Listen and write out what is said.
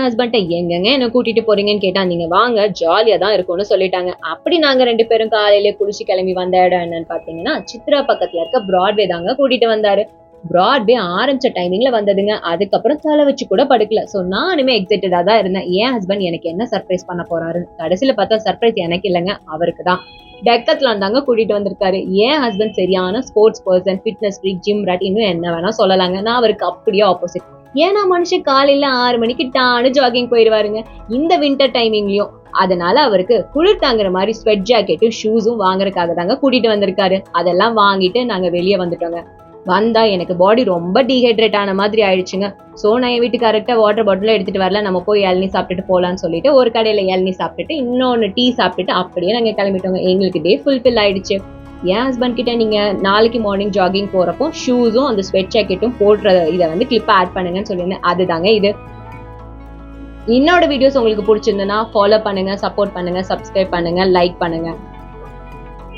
ஹஸ்பண்ட எங்கங்க என்ன கூட்டிட்டு போறீங்கன்னு கேட்டா, நீங்க வாங்க ஜாலியா தான் இருக்கும்னு சொல்லிட்டாங்க. அப்படி நாங்க 2 பேரும் காலையில குளிச்சு கிளம்பி வந்த இடம் என்னன்னு பாத்தீங்கன்னா, சித்ரா பக்கத்துல இருக்க பிராட்வே தாங்க கூட்டிட்டு வந்தாரு. பிராட்வே ஆரம்பிச்ச டைமிங்ல வந்ததுங்க. அதுக்கப்புறம் தலை வச்சு கூட படுக்கல. சோ நானுமே எக்ஸைட்டடா தான் இருந்தேன். என் ஹஸ்பண்ட் எனக்கு என்ன சர்ப்ரைஸ் பண்ண போறாருன்னு. கடைசியில பார்த்தா சர்ப்ரைஸ் எனக்கு இல்லங்க, அவருக்கு தான். டெக்கத்லான் தாங்க கூட்டிட்டு வந்திருக்காரு. என் ஹஸ்பண்ட் சரியான sports person, fitness freak, gym rat, இன்னும் என்ன வேணா சொல்லலாங்க. நான் அவருக்கு அப்படியே ஆப்போசிட். ஏன்னா மனுஷன் காலையில 6 மணிக்கு டான்னு ஜாகிங் போயிருவாருங்க, இந்த வின்டர் டைமிங்லயும். அதனால அவருக்கு குளிர் தாங்குற மாதிரி ஸ்வெட் ஜாக்கெட்டும் ஷூஸும் வாங்குறதுக்காக தாங்க கூட்டிட்டு வந்திருக்காரு. அதெல்லாம் வாங்கிட்டு நாங்க வெளியே வந்துட்டோங்க. வந்தா எனக்கு பாடி ரொம்ப டீஹைட்ரேட் ஆன மாதிரி ஆயிடுச்சுங்க. சோ நான் என் வீட்டுக்காரர்கிட்ட வாட்டர் பாட்டில எடுத்துட்டு வரல, நம்ம போய் இளநீ சாப்பிட்டுட்டு போலான்னு சொல்லிட்டு ஒரு கடையில இளநீ சாப்பிட்டுட்டு இன்னொன்னு டீ சாப்பிட்டுட்டு அப்படியே நாங்க கிளம்பிட்டோங்க. எங்களுக்கு டே ஃபுல்ஃபில் ஆயிடுச்சு. என் ஹஸ்பண்ட் கிட்ட நீங்க நாளைக்கு மார்னிங் ஜாகிங் போறப்போ ஷூஸும் அந்த ஸ்வெட் ஜாக்கெட்டும் போடுற இதை வந்து கிளிப் ஆட் பண்ணுங்கன்னு சொல்லியிருந்தேன். அதுதாங்க இது. என்னோட வீடியோஸ் உங்களுக்கு பிடிச்சிருந்ததுன்னா ஃபாலோ பண்ணுங்க, சப்போர்ட் பண்ணுங்க, சப்ஸ்கிரைப் பண்ணுங்க, லைக் பண்ணுங்க.